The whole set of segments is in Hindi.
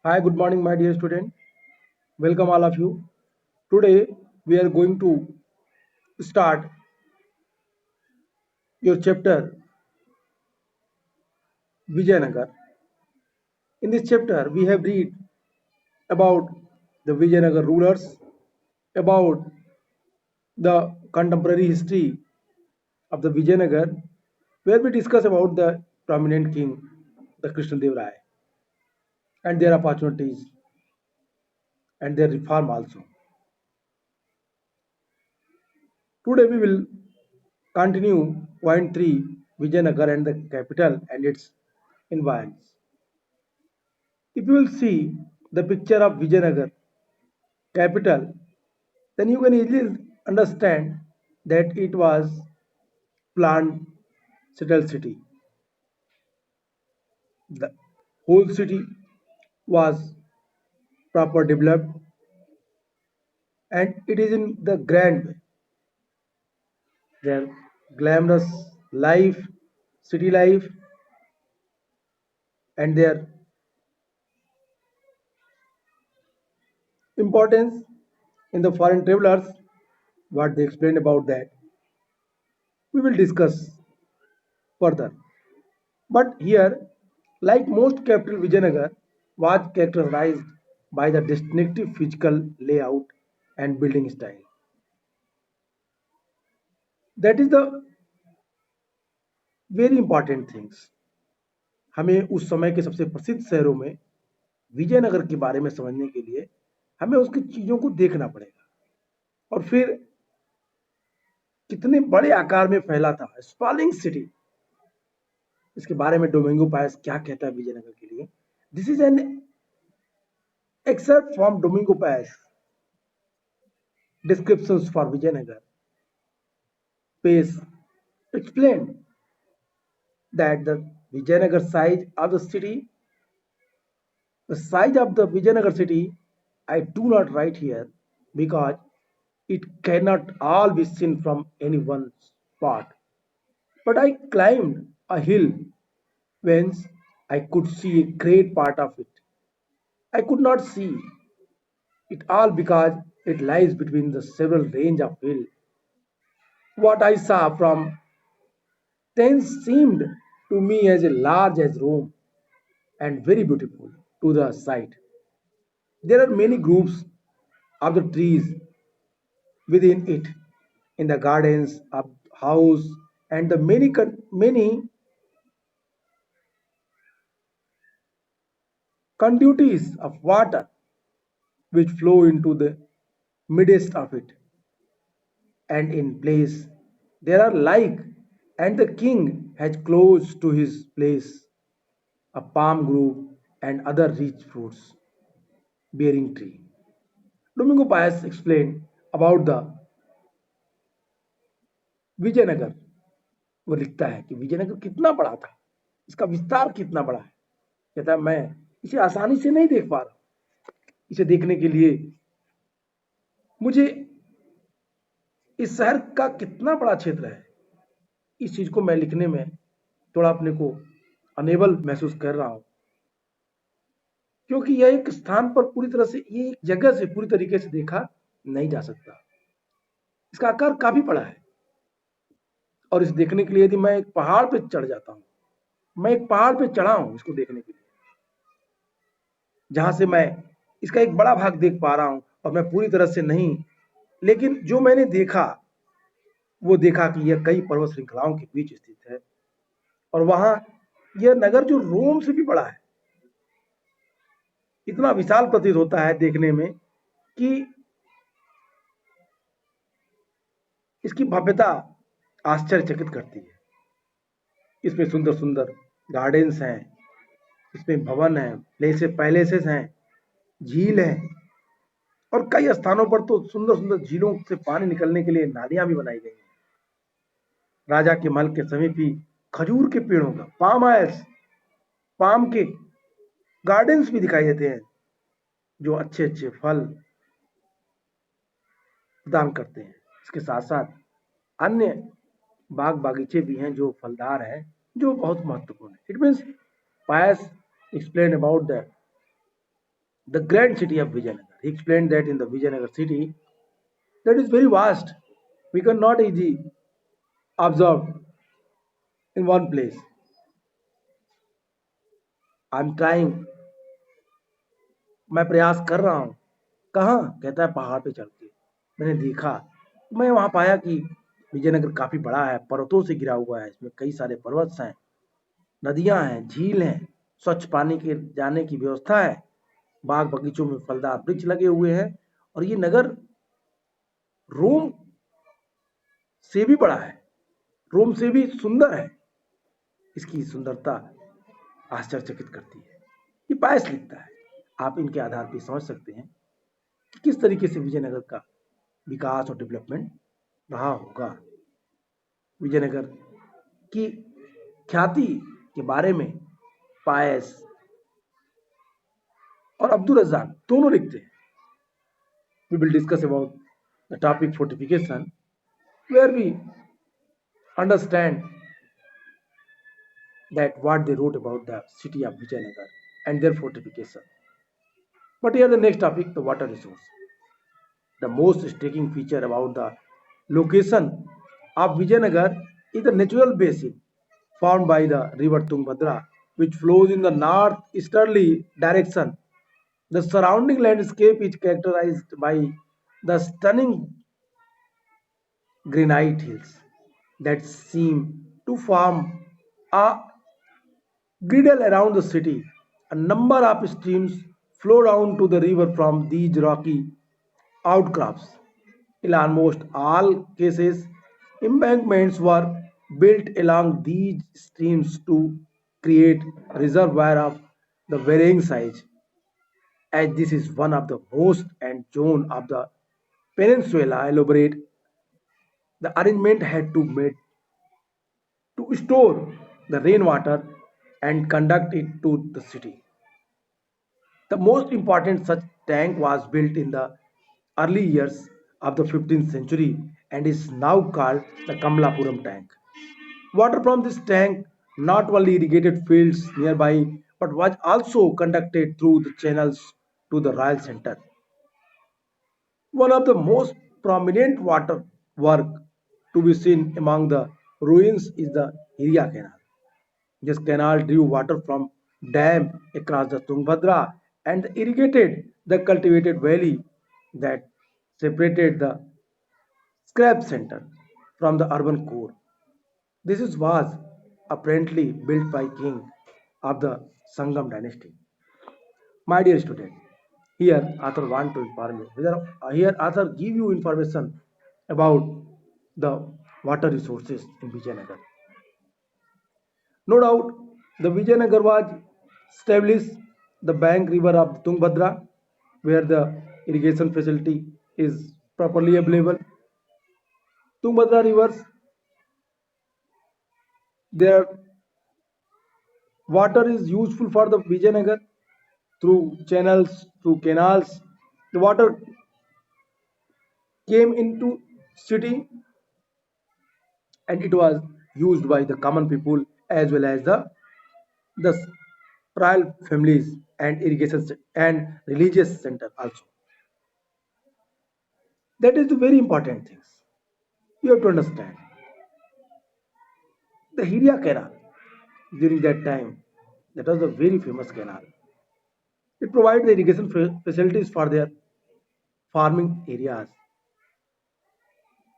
Hi, good morning, my dear student. Welcome, all of you. Today, we are going to start your chapter Vijayanagar. In this chapter, we have read about the Vijayanagar rulers, about the contemporary history of the Vijayanagar, where we discuss about the prominent king, the Krishnadev Rai, and their opportunities and their reform also. Today, we will continue point 3 Vijayanagar and the capital and its environs. If you will see the picture of Vijayanagar capital, then you can easily understand that it was planned settled city. The whole city was proper developed and it is in the grand way. Their glamorous life, city life, and their importance in the foreign travelers, what they explained about that, we will discuss further. But here, like most capital, Vijayanagar was characterized by the distinctive physical layout and building style. That is the very important things. हमें उस समय के सबसे प्रसिद्ध शहरों में विजयनगर के बारे में समझने के लिए हमें उसकी चीजों को देखना पड़ेगा और फिर कितने बड़े आकार में फैला था स्पॉलिंग सिटी, इसके बारे में डोमिंगो पायस क्या कहता है विजयनगर के लिए. This is an excerpt from Domingo Pass descriptions for Vijayanagar. Pace explained that the size of the Vijayanagar city, I do not write here because it cannot all be seen from any one spot. But I climbed a hill whence I could see a great part of it. I could not see it all because it lies between the several range of hills. What I saw from thence seemed to me as large as Rome and very beautiful to the sight. There are many groups of the trees within it, in the gardens of house, and the many conduits of water which flow into the midst of it. And in place there are like, and the king has close to his place a palm grove and other rich fruits bearing tree. Domingo Paez explained about the Vijayanagar. वो लिखता है कि विजयनगर कितना बड़ा था, इसका विस्तार कितना बड़ा है. कहता है मैं इसे आसानी से नहीं देख पा रहा. इसे देखने के लिए मुझे इस शहर का कितना बड़ा क्षेत्र है, इस चीज को मैं लिखने में थोड़ा अपने को अनेबल महसूस कर रहा हूं, क्योंकि यह एक स्थान पर पूरी तरह से, ये एक जगह से पूरी तरीके से देखा नहीं जा सकता. इसका आकार काफी बड़ा है और इसे देखने के लिए यदि मैं एक पहाड़ पे चढ़ जाता हूं, मैं एक पहाड़ पे चढ़ा हूं इसको देखने के लिए, जहां से मैं इसका एक बड़ा भाग देख पा रहा हूं और मैं पूरी तरह से नहीं, लेकिन जो मैंने देखा वो देखा कि यह कई पर्वत श्रृंखलाओं के बीच स्थित है और वहां यह नगर जो रोम से भी बड़ा है, इतना विशाल प्रतीत होता है देखने में कि इसकी भव्यता आश्चर्यचकित करती है. इसमें सुंदर सुंदर गार्डन्स हैं, इसमें भवन है, पैलेसेस हैं, झील है और कई स्थानों पर तो सुंदर सुंदर झीलों से पानी निकलने के लिए नालियां भी बनाई गई हैं. राजा के महल के समीप ही खजूर के पेड़ों का पाम के गार्डन्स भी दिखाई देते हैं जो अच्छे अच्छे फल प्रदान करते हैं. इसके साथ साथ अन्य बाग बागीचे भी हैं जो फलदार हैं, जो बहुत महत्वपूर्ण है. It means Paes explain about the the grand city of Vijayanagar. He explained that in the Vijayanagar city, that is very vast. We cannot easily observe in one place. I'm trying, मैं प्रयास कर रहा हूँ। कहाँ? कहता है पहाड़ पे चढ़ के। मैंने देखा, मैं वहां पाया कि विजयनगर काफी बड़ा है, पर्वतों से घिरा हुआ है, इसमें कई सारे पर्वत हैं, नदियां हैं, झील हैं, स्वच्छ पानी के जाने की व्यवस्था है, बाग बगीचों में फलदार वृक्ष लगे हुए हैं, और ये नगर रोम से भी बड़ा है, रोम से भी सुंदर है। इसकी सुंदरता आश्चर्यचकित करती है। ये पायस लिखता है। आप इनके आधार पर समझ सकते हैं कि किस तरीके से विजयनगर का विकास और डेवलपमेंट रहा होगा। विजयनगर की ख्याति के बारे में पायस और अब्दुल रज्जाक दोनों लिखते हैं। We will discuss about the topic fortification, where we understand that what they wrote about the city of Vijayanagar and their fortification. But here the next topic, the water resource. The most striking feature about the location of Vijayanagar is the natural basin formed by the river Tungabhadra, which flows in the northeasterly direction. The surrounding landscape is characterized by the stunning granite hills that seem to form a girdle around the city. A number of streams flow down to the river from these rocky outcrops. In almost all cases, embankments were built along these streams to create reservoir of the varying size. As this is one of the most and zone of the peninsula elaborate, the arrangement had to made to store the rainwater and conduct it to the city. The most important such tank was built in the early years of the 15th century and is now called the Kamalapuram tank. Water from this tank not only irrigated fields nearby but was also conducted through the channels to the Royal Center. One of the most prominent water work to be seen among the ruins is the Hiria Canal. This canal drew water from dam across the Tungabhadra and irrigated the cultivated valley that separated the scrap center from the urban core. This was apparently built by king of the Sangam dynasty. My dear student, here author want to inform you. Here author give you information about the water resources in Vijayanagar. No doubt, the Vijayanagar was established the bank river of Tungabhadra, where the irrigation facility is properly available. Tungabhadra rivers, their water is useful for the Vijayanagar through channels, through canals. The water came into city and it was used by the common people as well as the royal families and irrigation and religious center also. That is the very important things. You have to understand. The Hiria Canal during that time, that was a very famous canal. It provided the irrigation facilities for their farming areas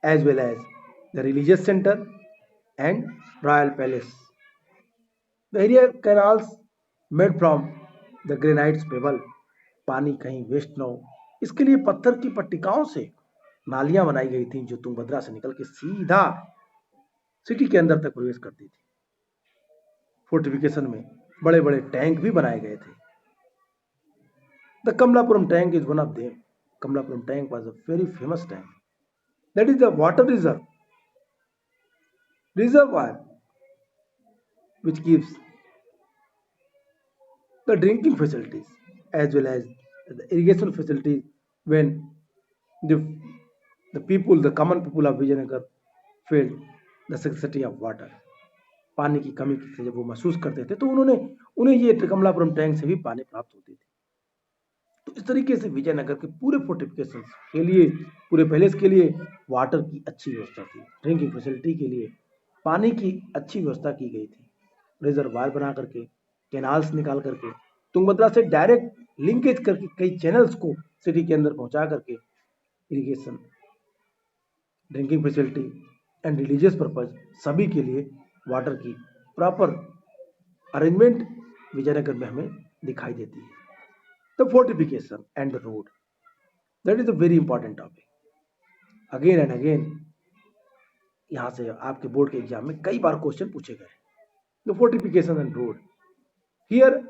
as well as the religious center and royal palace. The area canals made from the granite pebble, पानी कहीं वेस्ट न हो, इसके लिए पत्थर की पट्टिकाओं से नालियां बनाई गई थी जो तुंगभद्रा से निकल के सीधा सिटी के अंदर तक प्रवेश करती थी। फोर्टिफिकेशन में बड़े बड़े टैंक भी बनाए गए थे। The Kamalapuram tank is one of them. Kamalapuram tank was a very famous tank. That is the water reservoir which gives the drinking facilities as well as the irrigation facilities when the, the people, the common people of Vijayanagar felt the scarcity of water. पानी की कमी से जब वो महसूस करते थे तो उन्हें ये कमलापुरम टैंक से भी पानी प्राप्त होती थी। इस तरीके से विजयनगर के पूरे फोर्टिफिकेशन के लिए, पूरे पैलेस के लिए वाटर की अच्छी व्यवस्था थी, ड्रिंकिंग फैसिलिटी के लिए पानी की अच्छी व्यवस्था की गई थी, रिजर्वायर बना करके, कैनाल्स निकाल करके, तुंगभद्रा से डायरेक्ट लिंकेज करके कई चैनल्स को सिटी के अंदर पहुंचा करके irrigation, drinking facility and religious purpose सभी के लिए वाटर की प्रॉपर अरेंजमेंट विजयनगर में हमें दिखाई देती है। The fortification and the road, that is a very important topic. Again and again यहाँ से आपके बोर्ड के एग्जाम में कई बार क्वेश्चन पूछे गए। The fortification and road, here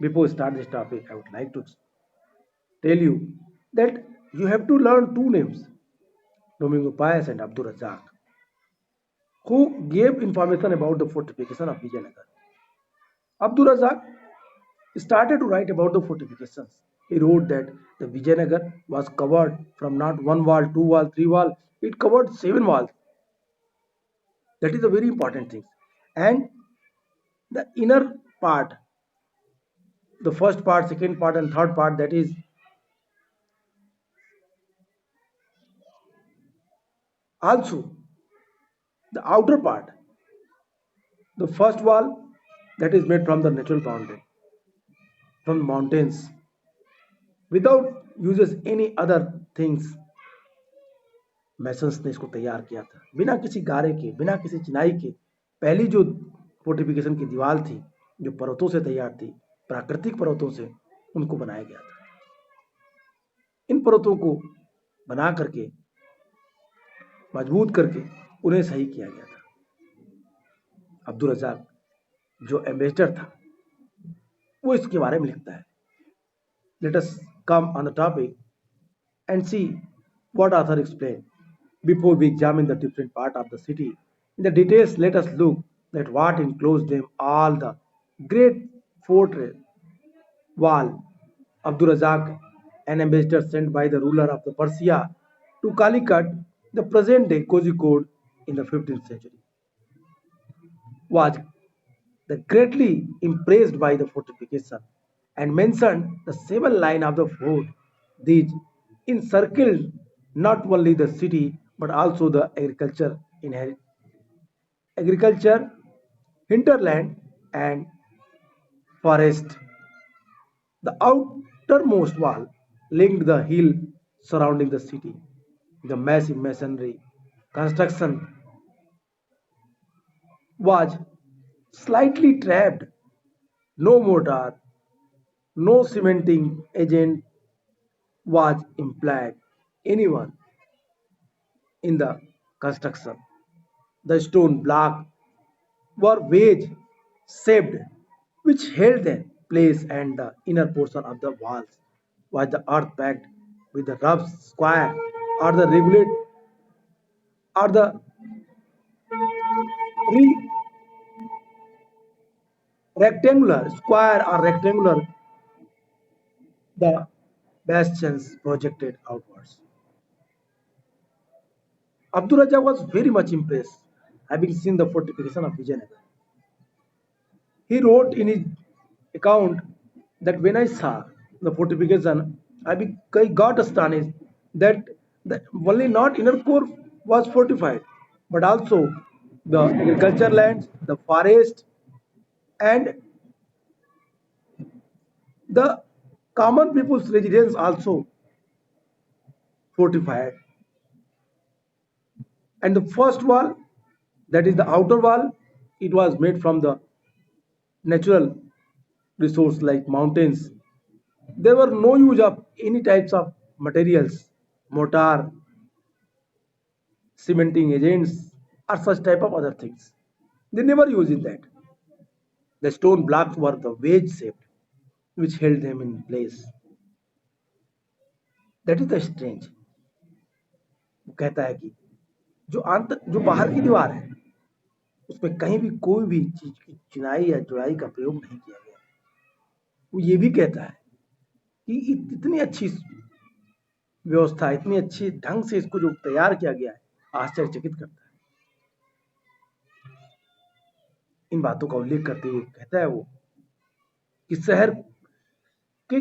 before start this topic I would like to tell you that you have to learn two names, Domingo Paez and Abdul Razak, who gave information about the fortification of Vijayanagar. Abdul Razak started to write about the fortifications. He wrote that the Vijayanagar was covered from not one wall, two wall, three wall, it covered seven walls. That is a very important thing. And the inner part, the first part, second part, and third part, that is also the outer part. The first wall that is made from the natural boundary, from mountains, without uses any other things. Masons ने इसको तैयार किया था बिना किसी गारे के, बिना किसी चिनाई के। पहली जो फोर्टिफिकेशन की दीवार थी, जो पर्वतों से तैयार थी, प्राकृतिक पर्वतों से, उनको बनाया गया था। इन पर्वतों को बना करके, मजबूत करके उन्हें सही किया गया था। अब्दुल रजाक जो एम्बेसडर था, वो इसके बारे में लिखता है। Let us come on the topic and see what author explained. Before we examine the different part of the city in the details, let us look at what enclosed them all. The great fortress wall. Abdul Razak, an ambassador sent by the ruler of the Persia to Calicut, the present day Kozhikode in the 15th century, was greatly impressed by the fortification and mentioned the seven line of the fort. These encircled not only the city but also the agriculture, hinterland, and forest. The outermost wall linked the hill surrounding the city. The massive masonry construction was slightly trapped. No mortar, no cementing agent was implied anyone in the construction. The stone block were wedge shaped, which held their place, and the inner portion of the walls was the earth packed with the rough square or the regulate or the re- rectangular square or rectangular the bastions projected outwards. Abdul Raja was very much impressed having seen the fortification of Vijayanagar. He wrote in his account that when I saw the fortification, I got astonished that only not inner core was fortified, but also the agriculture lands, the forest, and the common people's residence also fortified. And the first wall, that is the outer wall, it was made from the natural resource like mountains. There were no use of any types of materials, mortar, cementing agents, or such type of other things. They never used that. The stone blocks were the wedge shaped, which held them in place. That is the strange. वो कहता है कि जो बाहर की दीवार है, उसमें कहीं भी कोई भी चीज की चिनाई या जुड़ाई का प्रयोग नहीं किया गया। वो ये भी कहता है कि इतनी अच्छी व्यवस्था, इतनी अच्छी ढंग से इसको जो तैयार किया गया है, आश्चर्यचकित करता है। इन बातों का उल्लेख करते हुए कहता है वो कि शहर के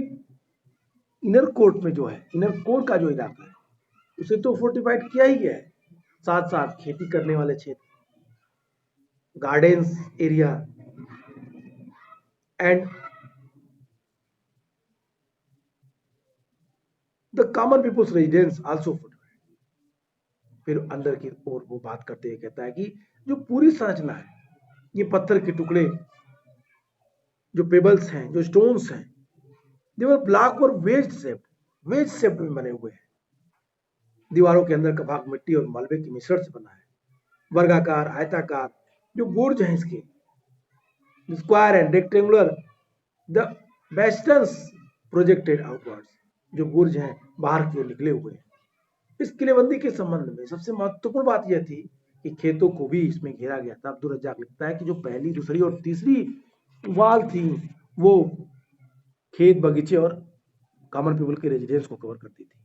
इनर कोर्ट में जो है, इनर कोर का जो इलाका है उसे तो फोर्टिफाइड किया ही गया है। साथ साथ खेती करने वाले क्षेत्र, gardens area and the common peoples residence also fortified. फिर अंदर की ओर वो बात करते हुए कहता है कि जो पूरी संरचना है, ये पत्थर के टुकड़े, जो पेबल्स हैं, जो स्टोन्स हैं, दे वर ब्लॉक और वेज शेप्ड में बने हुए हैं। दीवारों के अंदर का भाग मिट्टी और मलबे के मिश्रण से बना है। वर्गाकार, आयताकार जो बुर्ज हैं इसके, square and rectangular the westerns projected outwards, जो बुर्ज हैं बाहर की ओर निकले हुए हैं। इस किलेबंदी के संबंध में सबसे महत्वपूर्ण बात यह थी कि खेतों को भी इसमें घेरा गया था। अब्दुल रज्जाक लिखता है कि जो पहली, दूसरी और तीसरी वाल थी वो खेत, बगीचे और कॉमन पीपल के रेजिडेंस को कवर करती थी।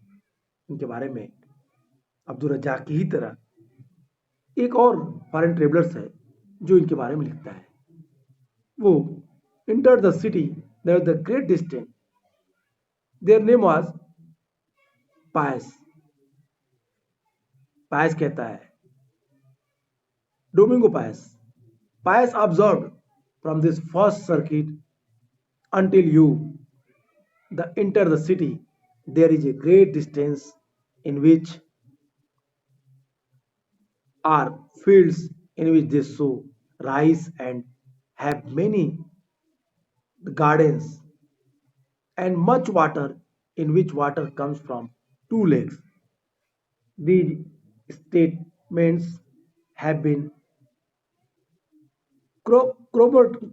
इनके बारे में अब्दुल रज्जाक की ही तरह एक और फॉरेन ट्रेवलर्स है जो इनके बारे में लिखता है। वो entered the city, there was the great distance. Their name was Payas. Paes कहता है, Domingo Paes, Paes observed from this first circuit until you enter the city, there is a great distance in which are fields in which they sow rice and have many gardens and much water in which water comes from two lakes. These statements have been corroborated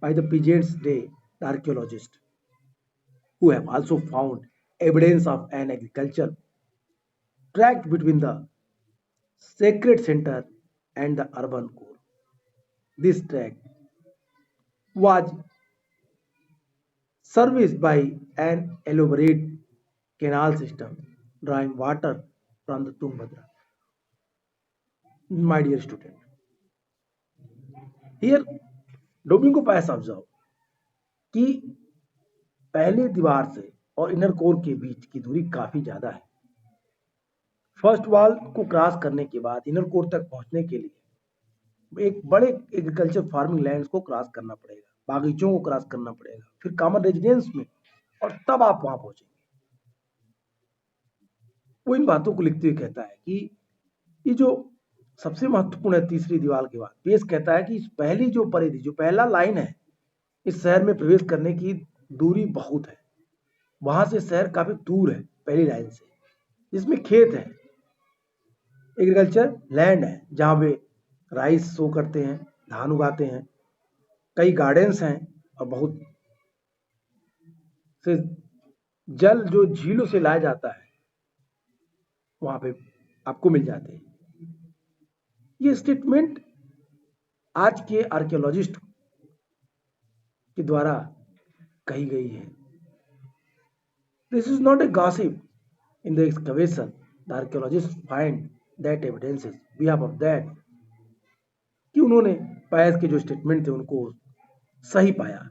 by the present day archaeologists, who have also found evidence of an agriculture tract between the sacred center and the urban core. This tract was serviced by an elaborate canal system drawing water from the Tungabhadra. My dear student, here Domingo Pass observe कि पहले दीवार से और इनर कोर के बीच की दूरी काफी ज्यादा है। फर्स्ट वॉल को क्रॉस करने के बाद इनर कोर तक पहुंचने के लिए एक बड़े एग्रीकल्चर फार्मिंग लैंड्स को क्रॉस करना पड़ेगा, बागीचों को क्रॉस करना पड़ेगा, फिर कॉमन रेजिडेंस में, और तब आप वहां पहुंचेंगे। वो इन बातों को लिखते हुए कहता है कि ये जो सबसे महत्वपूर्ण है तीसरी दीवार के बाद, पेश कहता है कि इस पहली जो परिधि, जो पहला लाइन है, इस शहर में प्रवेश करने की दूरी बहुत है। वहां से शहर काफी दूर है पहली लाइन से, जिसमें खेत है, एग्रीकल्चर लैंड है जहां वे राइस सो करते हैं, धान उगाते हैं, कई गार्डन्स हैं और बहुत से जल जो झीलों से लाया जाता है वहां पे आपको मिल जाते हैं। ये स्टेटमेंट आज के आर्कियोलॉजिस्ट के द्वारा कही गई है। This is not a gossip. In the excavation the archaeologist find that evidences behalf of that, कि उन्होंने पायस के जो स्टेटमेंट थे उनको सही पाया।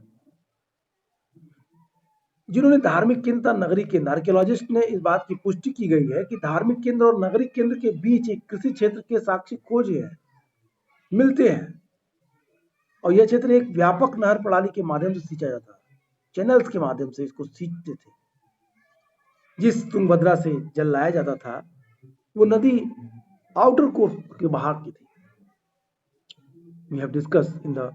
जिन्होंने धार्मिक केंद्र तथा नगरी केंद्र, आर्कियोलॉजिस्ट ने इस बात की पुष्टि की गई है कि धार्मिक केंद्र और नगरी केंद्र के बीच एक कृषि क्षेत्र के साक्ष्य खोज है, मिलते हैं, और यह क्षेत्र एक व्यापक नहर प्रणाली के माध्यम से सिंचा जाता है, चैनल्स के माध्यम से इसको सींचते थे। जिस तुंगभद्रा से जल लाया जाता था वो नदी आउटर कोर्स के बाहर की थी। We have discuss in the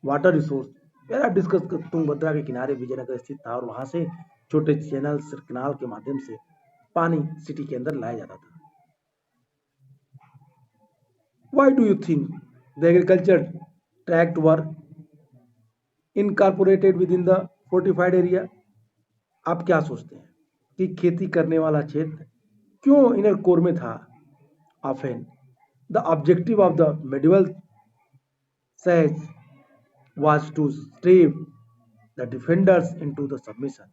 water resource, where have discuss Tungabhadra के किनारे विजयनगर स्थित था और वहां से छोटे चैनल्स, कैनाल के माध्यम से पानी सिटी के अंदर लाया जाता था। Why do you think the agriculture tract were incorporated with in the fortified area? आप क्या सोचते हैं कि खेती करने वाला क्षेत्र क्यों इनर कोर में था? Often the objective of the medieval says was to strive the defenders into the submission।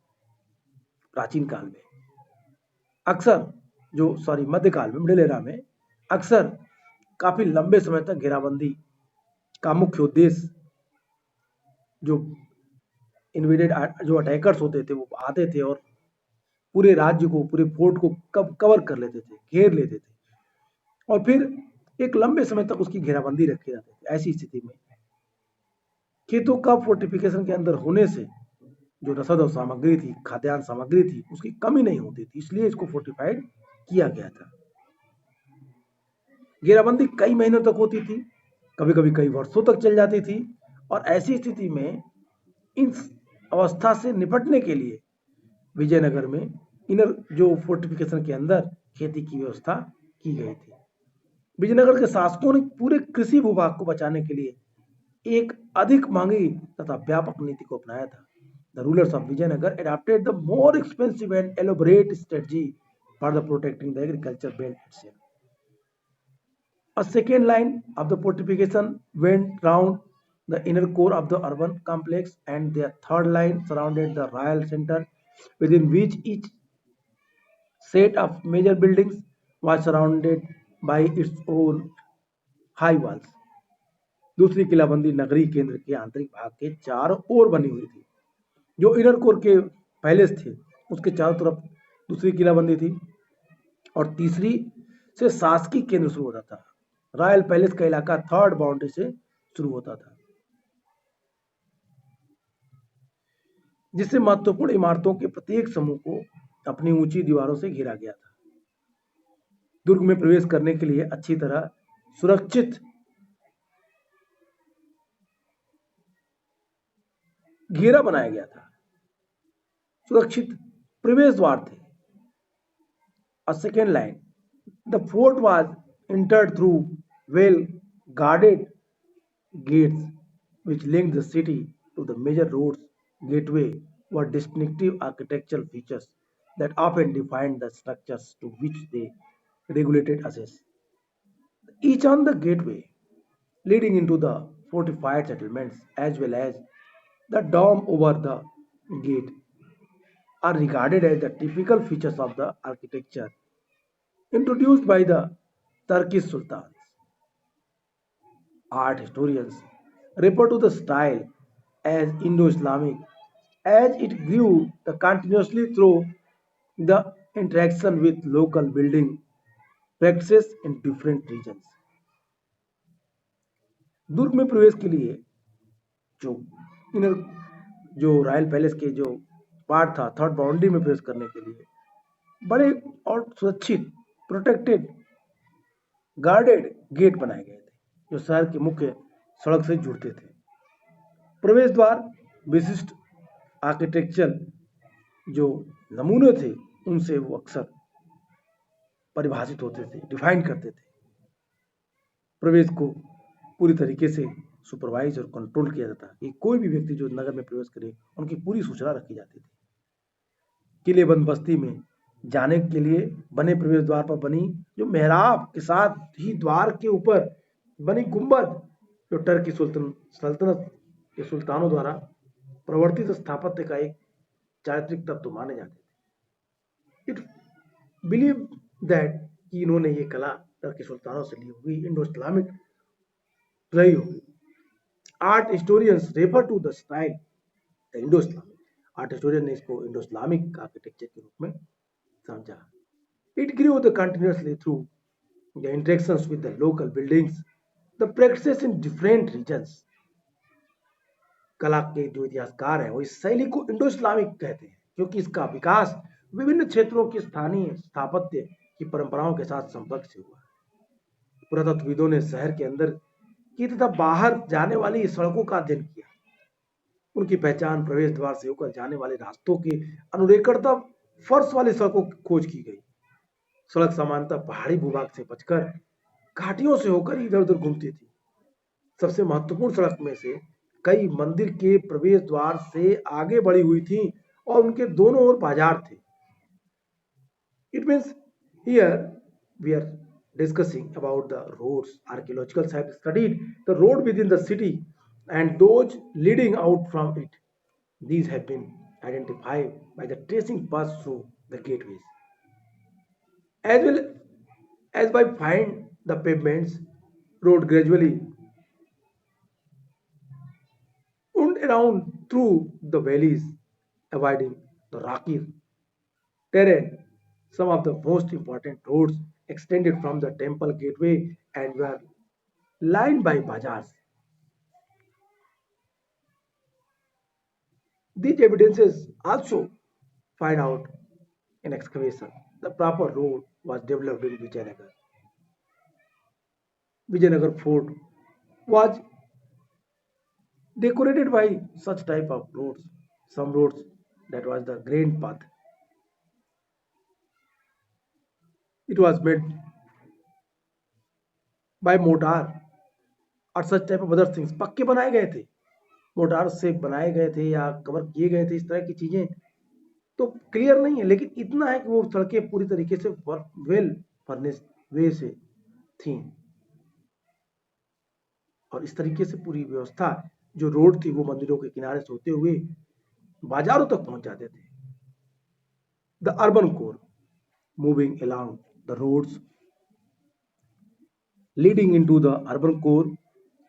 प्राचीन काल में अक्सर मध्यकाल में, मिडिल एरा में अक्सर काफी लंबे समय तक घेराबंदी का मुख्य उद्देश्य जो इन्वेडेड जो अटैकर्स होते थे वो आते थे और पूरे राज्य को पूरे फोर्ट को कवर कर लेते थे, घेर लेते थे और फिर एक लंबे समय तक उसकी घेराबंदी रखे जाते थे। ऐसी स्थिति में खेतों का फोर्टिफिकेशन के अंदर होने से जो रसद और सामग्री थी, खाद्यान्न सामग्री थी, उसकी कमी नहीं होती थी, इसलिए इसको फोर्टिफाइड किया गया था। घेराबंदी कई महीनों तक होती थी, कभी कभी कई वर्षों तक चल जाती थी और ऐसी स्थिति में इन अवस्था से निपटने के लिए विजयनगर में इनर जो फोर्टिफिकेशन के अंदर खेती की व्यवस्था की गई थी। विजयनगर के शासकों ने पूरे कृषि भूभाग को बचाने के लिए एक अधिक मांगी तथा व्यापक नीति को अपनाया था। The rulers of Vijayanagar adopted the more expensive and elaborate strategy for the protecting the agriculture belt itself. A second line of the fortification went round the inner core of the urban complex, and their third line surrounded the royal center, within which each set of major buildings was surrounded by its own high walls. दूसरी किलाबंदी नगरी केंद्र के आंतरिक भाग के चारों ओर बनी हुई थी। जो इनर कोर के पैलेस थे उसके चारों तरफ दूसरी किलाबंदी थी और तीसरी से शासकीय केंद्र शुरू होता था। रॉयल पैलेस का इलाका थर्ड बाउंड्री से शुरू होता था, जिससे महत्वपूर्ण इमारतों के प्रत्येक समूह को अपनी ऊंची दीवारों से घेरा गया था। दुर्ग में प्रवेश करने के लिए अच्छी तरह सुरक्षित घेरा बनाया गया था। सुरक्षित प्रवेश द्वार थे। A second line. The fort was entered through well guarded gates which linked the city to the major roads. Gateway were distinctive architectural features that often defined the structures to which they regulated access. Each on the gateway leading into the fortified settlements as well as the dome over the gate are regarded as the typical features of the architecture introduced by the Turkish sultans. Art historians refer to the style as Indo-Islamic as it grew continuously through the interaction with local building practices in different regions. दुर्ग में प्रवेश के लिए जो इनर जो रॉयल पैलेस के जो पार्ट था थर्ड बाउंड्री में प्रवेश करने के लिए बड़े और सुरक्षित प्रोटेक्टेड गार्डेड गेट बनाए गए थे जो शहर के मुख्य सड़क से जुड़ते थे। प्रवेश द्वार विशिष्ट आर्किटेक्चर जो नमूने थे उनसे वो अक्सर परिभाषित होते थे, डिफाइन करते थे। प्रवेश को पूरी तरीके से सुपरवाइज और कंट्रोल किया जाता कि कोई भी व्यक्ति जो नगर में प्रवेश करे उनकी पूरी सूचना रखी जाती थी। किलेबंद बस्ती में जाने के लिए बने प्रवेश द्वार पर बनी जो मेहराब के साथ ही द्वार के ऊपर बनी गुंबद जो टर्की सल्तनत के सुल्तानों द्वारा प्रवर्तित स्थापत्य का एक चारित्रिक तत्व माने जाते थे। इट बिलीव दैट कि इन्होंने ये कला टर्की सुल्तानों से ली हुई इंडो इस्लामिक रही होगी। Art historians refer to the style Indo Islamic. Art historian ने इसको इंडो इस्लामिक आर्किटेक्चर के रूप में समझा। It grew the continuously through the interactions with the local buildings the practices in different regions. कला के जो इतिहासकार हैं वो इस शैली को इंडो इस्लामिक कहते हैं क्योंकि इसका विकास विभिन्न क्षेत्रों की स्थानीय स्थापत्य की परंपराओं के साथ संपर्क से हुआ। पुरातत्वविदों ने शहर के अंदर की तथा बाहर जाने वाली सड़कों का अध्ययन किया। उनकी पहचान प्रवेश द्वार से होकर जाने वाले रास्तों के अनुरेखणता फर्श वाली सड़कों की खोज की गई। सड़क सामान्यतः पहाड़ी भूभाग से बचकर घाटियों से होकर इधर उधर घूमती थी। सबसे महत्वपूर्ण सड़क में से कई मंदिर के प्रवेश द्वार से आगे बढ़ी हुई थी और उनके दोनों ओर बाजार थे। It means here we are discussing about the roads. Archaeological have studied the road within the city and those leading out from it. These have been identified by the tracing passed through the gateways. As well as by find the pavements, road gradually around through the valleys, avoiding the rocky terrain. Some of the most important roads extended from the temple gateway and were lined by bazaars. These evidences also find out in excavation. The proper road was developed in Vijayanagar. Vijayanagar fort was decorated by such type of roads. Some roads that was the grand path. It was made by mortar और such type of other things पक्के बनाए गए थे मोटार से बनाए गए थे या कवर किए गए थे इस तरह की चीजें तो क्लियर नहीं है लेकिन इतना है कि वो सड़कें पूरी तरीके से वेल फर्निश्ड वे से थी और इस तरीके से पूरी व्यवस्था जो रोड थी वो मंदिरों के किनारे से होते हुए बाजारों तक पहुंच जाते थे the urban core moving along the roads leading into the urban core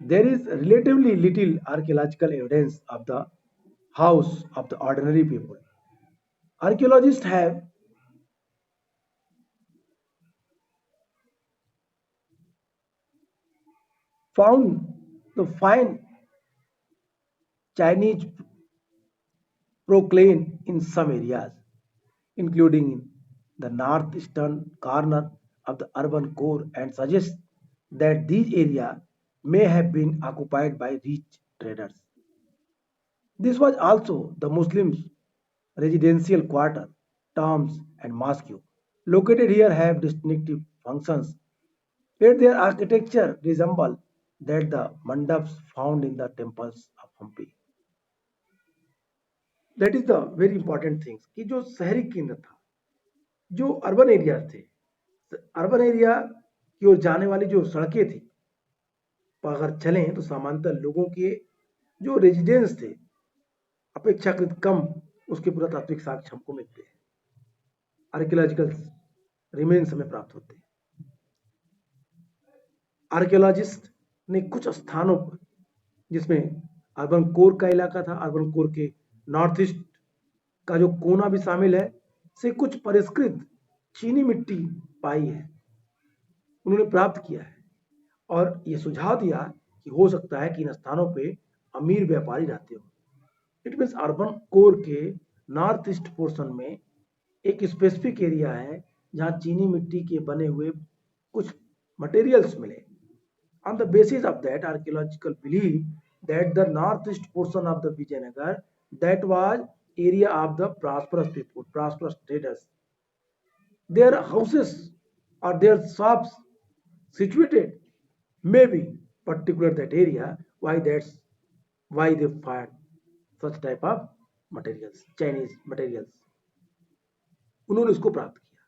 there is relatively little archaeological evidence of the house of the ordinary people. Archaeologists have found the fine Chinese proclaim in some areas, including in the northeastern corner of the urban core, and suggest that these areas may have been occupied by rich traders. This was also the Muslims' residential quarter, tombs, and mosque. Located here have distinctive functions, yet their architecture resemble that the mandaps found in the temples of Hampi. That is the very important things कि जो शहरी केंद्र था जो अर्बन एरिया थे अर्बन एरिया की ओर जाने वाली जो सड़कें थी अगर चलें तो सामान्यतः लोगों के जो रेजिडेंस थे अपेक्षाकृत कम उसके पुरातात्विक साक्ष्य हमको मिलते हैं आर्कियोलॉजिकल रिमेन्स हमें प्राप्त होते हैं आर्कियोलॉजिस्ट ने कुछ स्थानों पर जिसमें अर्बन कोर का इलाका था अर्बन कोर के नॉर्थ ईस्ट का जो कोना भी शामिल है से कुछ परिष्कृत चीनी मिट्टी पाई है उन्होंने प्राप्त किया है और ये सुझाव दिया कि हो सकता है कि इन स्थानों पे अमीर व्यापारी रहते हो इट मीन्स अर्बन कोर के नॉर्थ ईस्ट पोर्शन में एक स्पेसिफिक एरिया है जहां चीनी मिट्टी के बने हुए कुछ मटेरियल्स मिले on the basis of that archaeological belief that the northeast portion of the Vijayanagar that was area of the prosperous people prosperous traders their houses or their shops situated maybe particular that area why they find such type of materials Chinese materials उन्होंने उसको प्राप्त किया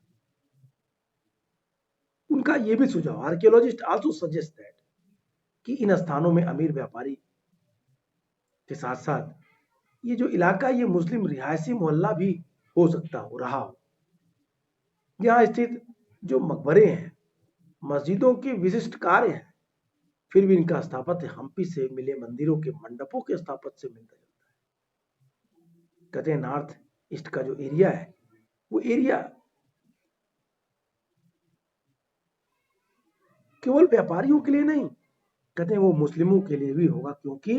उनका यह भी सुझाव आर्कियोलॉजिस्ट आल्सो सजेस्ट दैट कि इन स्थानों में अमीर व्यापारी के साथ साथ ये जो इलाका ये मुस्लिम रिहायशी मोहल्ला भी हो सकता हो रहा हो यहाँ स्थित जो मकबरे हैं मस्जिदों के विशिष्ट कार्य हैं फिर भी इनका स्थापत्य हम्पी से मिले मंदिरों के मंडपों के स्थापत्य से मिलता जुलता है कहते हैं नॉर्थ ईस्ट का जो एरिया है वो एरिया केवल व्यापारियों के लिए नहीं कहते हैं वो मुस्लिमों के लिए भी होगा क्योंकि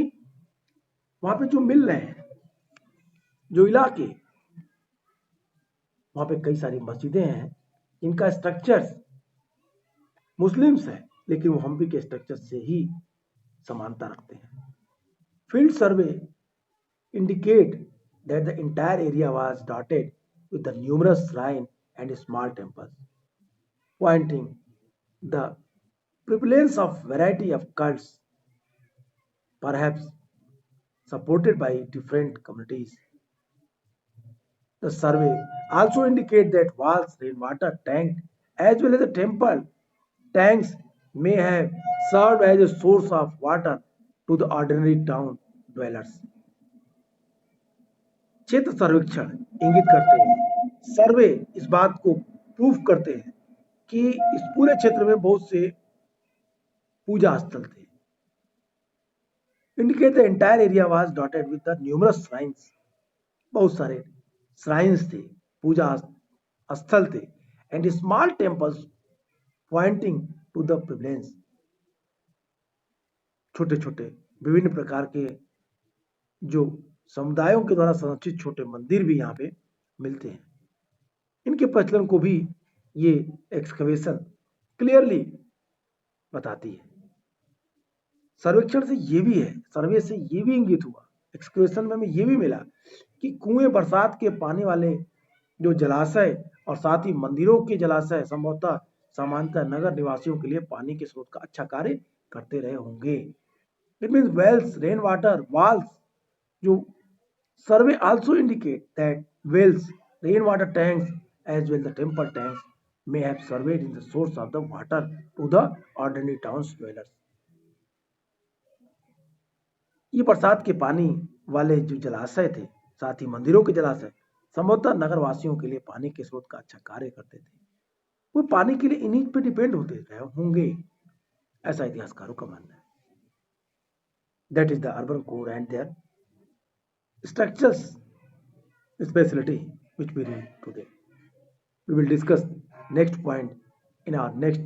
वहां पे जो मिल रहे हैं जो इलाके वहां पे कई सारी मस्जिदें हैं इनका स्ट्रक्चर्स मुस्लिम्स है लेकिन वो हम्पी के स्ट्रक्चर से ही समानता रखते हैं field survey indicate that the entire area was dotted with the numerous shrine and small temples, pointing the prevalence of variety of cults, perhaps supported by different communities. The survey also indicates that walls, rainwater tank, as well as the temple tanks may have served as a source of water to the ordinary town dwellers. क्षेत्र सर्वेक्षण इंगित करते हैं सर्वे इस बात को प्रूफ करते हैं कि इस पूरे क्षेत्र में बहुत से पूजा स्थल थे indicate the entire area was dotted with the numerous shrines. बहुत सारे shrines थे, पूजा स्थल थे, and small temples pointing to the prevalence. छोटे छोटे विभिन्न प्रकार के जो समुदायों के द्वारा संरक्षित छोटे मंदिर भी यहाँ पे मिलते हैं। इनके प्रचलन को भी ये एक्सकवेशन क्लियरली बताती है। सर्वेक्षण से ये भी है, सर्वे से ये भी इंगित हुआ, एक्सकवेशन में हमें ये भी मिला कि कुएं, बरसात के पानी वाले जो जलाशय और साथ ही मंदिरों के जलाशय संभवतः सामान्यतः नगर निवासियों के लिए पानी के स्रोत का अच्छा कार्य करते रहे होंगे। It means wells, rain water, walls, जो survey also indicate that wells, rainwater tanks as well the temple tanks may have surveyed in the source of the water to the ordinary towns dwellers. ये बरसात के पानी वाले जो जलाशय थे, साथ ही मंदिरों के जलाशय संभवतः नगरवासियों के लिए पानी के स्रोत का अच्छा कार्य करते थे। वो पानी के लिए इन्हीं पे डिपेंड होते रहे होंगे, ऐसा इतिहासकारों का मानना है। That is the urban core and their structures specialty which we read today. We will discuss next point in our next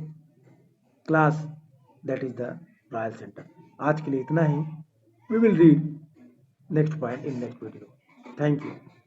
class, that is the Royal Center. आज के लिए इतना ही. We will read next point in next video. Thank you.